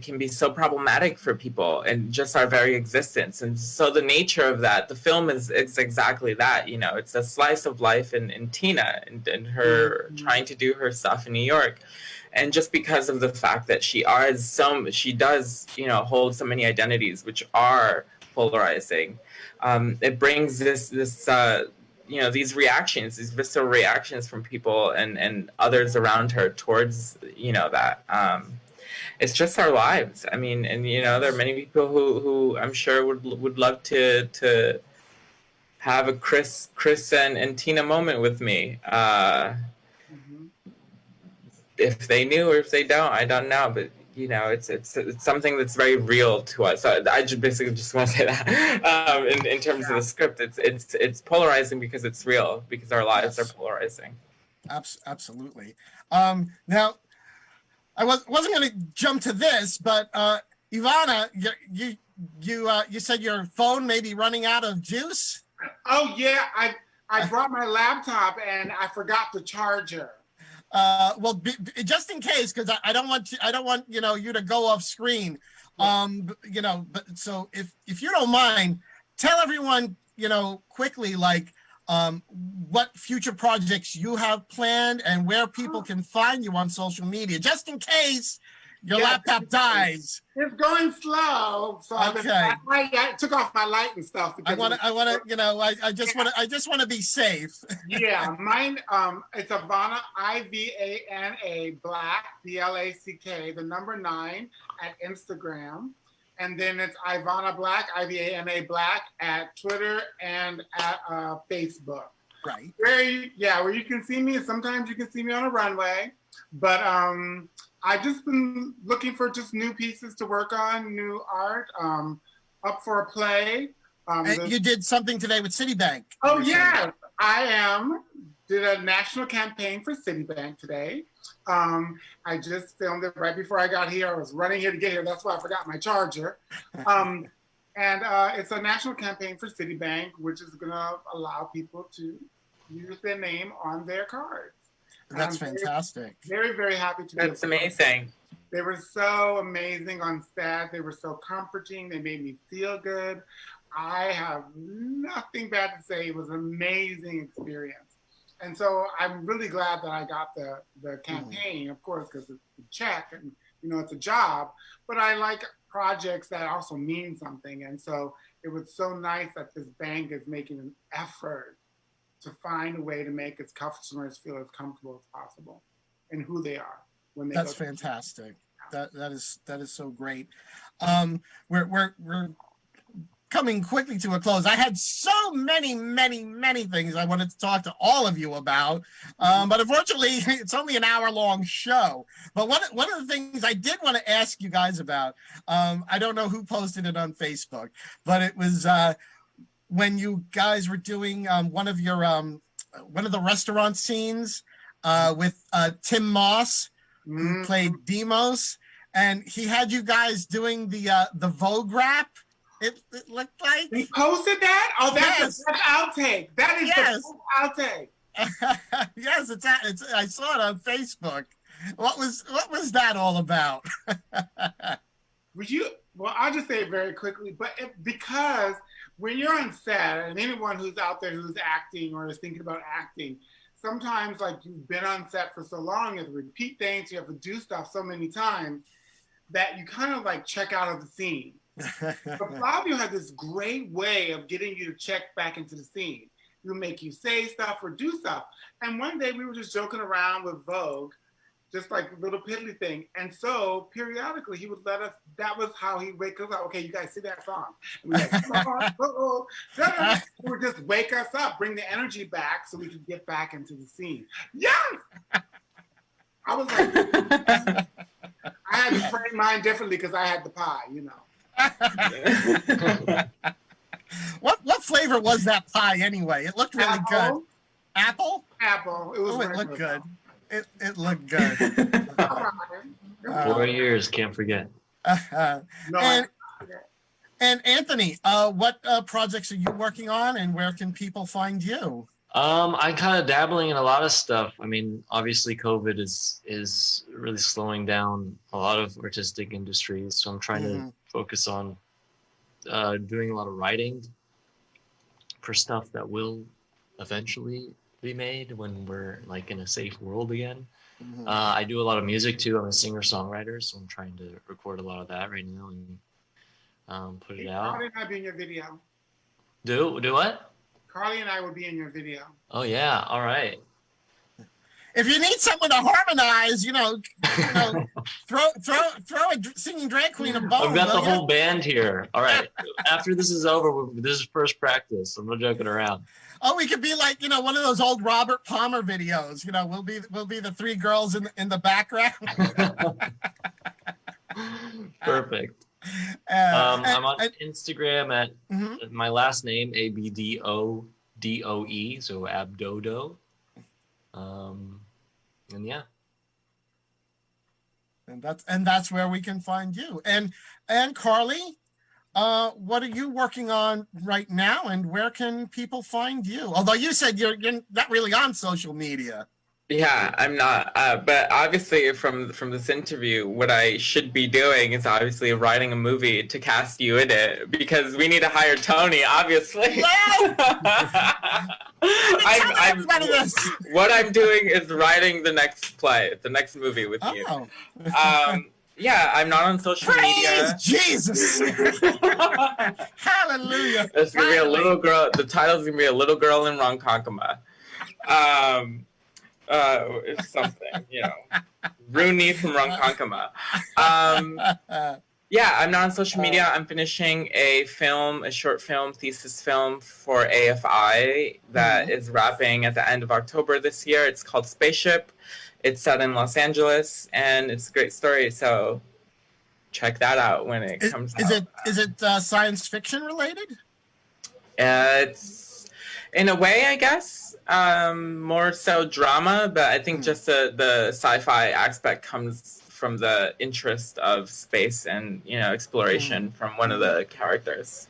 can be so problematic for people and just our very existence. And so the nature of that, the film is exactly that. It's a slice of life in Tina and her trying to do her stuff in New York. And just because of the fact that she does hold so many identities which are polarizing, it brings this these reactions, these visceral reactions from people and others around her towards that. It's just our lives. I mean, and there are many people who I'm sure would love to have a Chris and Tina moment with me. If they knew or if they don't, I don't know. But it's something that's very real to us. So I basically just want to say that in terms of the script, it's polarizing because it's real, because our lives are polarizing. Absolutely. Now, I wasn't going to jump to this, but Ivana, you said your phone may be running out of juice. Oh yeah, I brought my laptop and I forgot the charger. Well, just in case, because I don't want you to go off screen. But so if you don't mind, tell everyone, quickly, like, what future projects you have planned and where people can find you on social media, just in case your laptop dies. It's going slow, so I took off my light and stuff. I just want to be safe. Yeah, mine. It's Ivana, Ivana Black, BLACK, the number 9 at Instagram, and then it's Ivana Black, Ivana Black at Twitter and at Facebook. Right. Where you can see me. Sometimes you can see me on a runway, but I've just been looking for just new pieces to work on, new art, up for a play. And you did something today with Citibank. Oh, yeah. Did a national campaign for Citibank today. I just filmed it right before I got here. I was running here to get here. That's why I forgot my charger. And it's a national campaign for Citibank, which is going to allow people to use their name on their cards. That's fantastic. Very, very happy to be. That's amazing. They were so amazing on set. They were so comforting. They made me feel good. I have nothing bad to say. It was an amazing experience. And so I'm really glad that I got the campaign, of course, because it's a check and, it's a job. But I like projects that also mean something. And so it was so nice that this bank is making an effort to find a way to make its customers feel as comfortable as possible and who they are when they. That's fantastic. That is so great. We're coming quickly to a close. I had so many things I wanted to talk to all of you about, but unfortunately, it's only an hour-long show. But one of the things I did want to ask you guys about, I don't know who posted it on Facebook, but it was when you guys were doing one of the restaurant scenes with Tim Moss, who played Demos, and he had you guys doing the Vogue rap. It looked like. He posted that? Oh, that's the best outtake. That is Yes. the best outtake. Yes, it's. I saw it on Facebook. What was that all about? Well, I'll just say it very quickly, but because when you're on set, and anyone who's out there who's acting or is thinking about acting, sometimes like you've been on set for so long, you have to repeat things, you have to do stuff so many times that you kind of like check out of the scene. But Flavio had this great way of getting you to check back into the scene. He'll make you say stuff or do stuff. And one day we were just joking around with Vogue, just like a little piddly thing. And so periodically he would let us, that was how he wake us up. Okay, you guys see that song? And we're like, he would just wake us up, bring the energy back so we could get back into the scene. Yes! I was like, I had to frame mine differently because I had the pie, you know. What flavor was that pie anyway? It looked really good. Apple? Apple. It was. Oh, it looked good. It looked good. 4 years, can't forget. No, and Anthony, what projects are you working on, and where can people find you? I'm kind of dabbling in a lot of stuff. I mean, obviously COVID is really slowing down a lot of artistic industries. So I'm trying to focus on doing a lot of writing for stuff that will eventually be made when we're like in a safe world again. I do a lot of music too. I'm a singer-songwriter, so I'm trying to record a lot of that right now and put it out. Carlie and I be in your video. Do what? Carlie and I will be in your video. Oh yeah, all right. If you need someone to harmonize, throw a singing drag queen a bone. I've got the whole band here. All right. After this is over, this is first practice. I'm not joking around. Oh, we could be like, one of those old Robert Palmer videos. We'll be the three girls in the background. Perfect. I'm on Instagram at my last name, Abdodoe, so Abdodo. And yeah. And that's where we can find you. And Carlie, what are you working on right now, and where can people find you? Although you said you're not really on social media. Yeah, I'm not. But obviously, from this interview, what I should be doing is obviously writing a movie to cast you in it, because we need to hire Toni. Obviously. What I'm doing is writing the next play, the next movie with you. Yeah, I'm not on social media. Jesus. Hallelujah. It's gonna be a little girl. The title's gonna be A Little Girl in Ronkonkoma. It's something, Rooney from Ronkonkoma. Yeah, I'm not on social media. I'm finishing a short film, thesis film for AFI that is wrapping at the end of October this year. It's called Spaceship. It's set in Los Angeles, and it's a great story. So check that out when it comes out. Is it science fiction related? It's in a way, I guess. More so drama, but I think just the sci-fi aspect comes from the interest of space and exploration from one of the characters.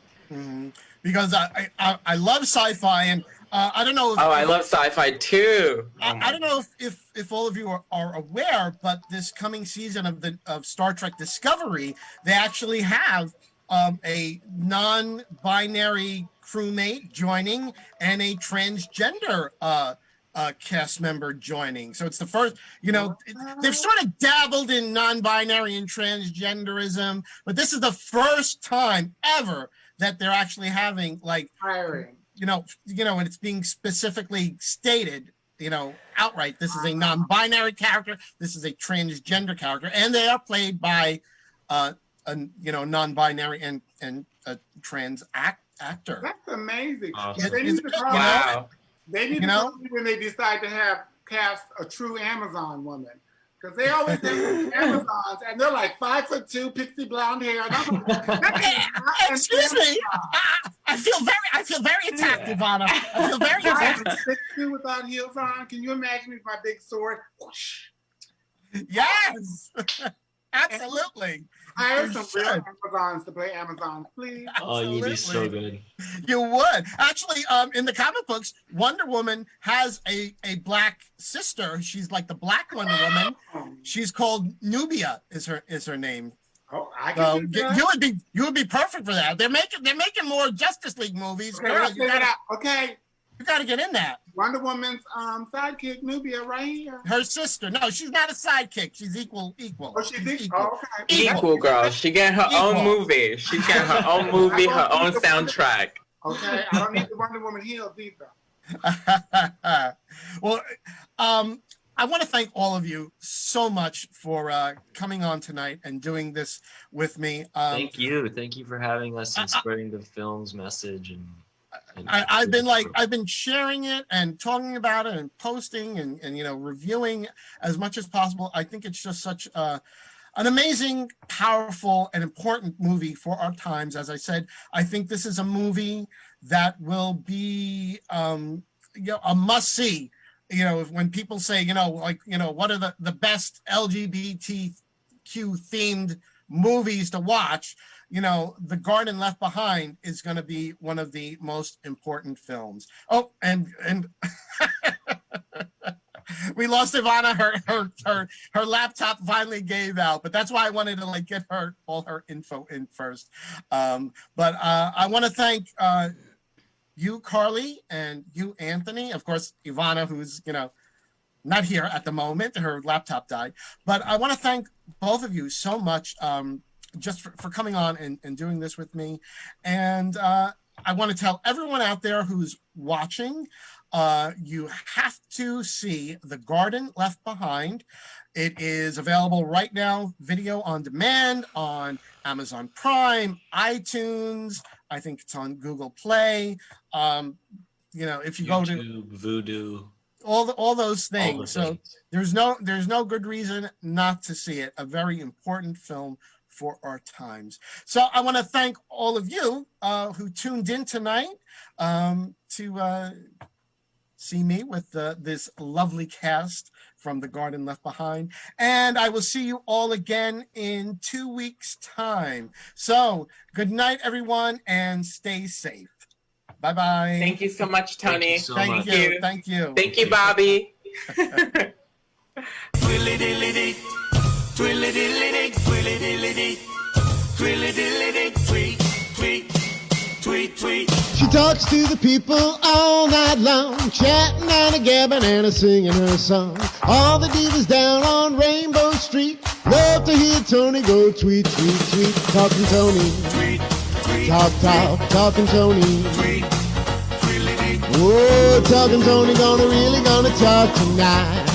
Because I love sci-fi, and I don't know. I love sci-fi too. I don't know if all of you are aware, but this coming season of Star Trek Discovery, they actually have a non-binary crewmate joining and a transgender cast member joining. So it's the first, they've sort of dabbled in non-binary and transgenderism, but this is the first time ever that they're actually having hiring. And it's being specifically stated, outright, this is a non-binary character, this is a transgender character, and they are played by a non-binary and a trans actor. That's amazing. Awesome. Yeah, they need to call Wow. They need to call me when they decide to cast a true Amazon woman. Because they always have Amazons, and they're like 5'2", pixie blonde hair. And I'm like, excuse me, I feel very attacked, Ivana. I feel very attacked. 6'2" without heels on. Can you imagine if my big sword? Whoosh. Yes. Absolutely. Hire You some real should. Amazons to play Amazons, please. Oh, you'd be so good. You would. Actually, in the comic books, Wonder Woman has a black sister. She's like the black Wonder Woman. She's called Nubia is her name. Oh, I So can do that. you would be perfect for that. They're making more Justice League movies. Okay, Girl, let's figure it out. Okay, you gotta get in that. Wonder Woman's sidekick, Nubia, right here. Her sister. No, she's not a sidekick. She's equal. Oh, she's equal. Oh, okay. Equal, girl. She getting her own Equal. movie. She's getting her own movie, her own soundtrack. Okay, I don't need the Wonder Woman heels either. Well, I want to thank all of you so much for coming on tonight and doing this with me. Thank you for having us and spreading the film's message. And I've been sharing it and talking about it and posting and reviewing as much as possible. I think it's just such an amazing, powerful, and important movie for our times. As I said, I think this is a movie that will be a must see. When people say, what are the best LGBTQ themed movies to watch, The Garden Left Behind is going to be one of the most important films. Oh, and we lost Ivana. Her laptop finally gave out, but that's why I wanted to get all her info in first. But I want to thank you, Carlie, and you, Anthony. Of course, Ivana, who's not here at the moment. Her laptop died. But I want to thank both of you so much just for coming on and doing this with me. And I want to tell everyone out there who's watching, you have to see The Garden Left Behind. It is available right now, video on demand on Amazon Prime, iTunes. I think it's on Google Play. If you go to YouTube, Vudu, all those things. all the So things. there's no good reason not to see it. A very important film for our times. So I want to thank all of you who tuned in tonight to see me with this lovely cast from The Garden Left Behind. And I will see you all again in 2 weeks' time. So good night, everyone, and stay safe. Bye-bye. Thank you so much, Tony. Thank you. Thank you. Thank you, Bobby. Twilly-dilly-dee, twilly-dilly-dee, twilly-dilly-dee, twilly-dilly-dee, tweet, tweet, tweet, tweet. She talks to the people all night long, chatting and a-gabbing and a-singing her song. All the divas down on Rainbow Street love to hear Toni go tweet, tweet, tweet. Talking Toni, Tweet, tweet, talking Toni. tweet, twilly-dee. Oh, Talking Toni gonna really talk tonight.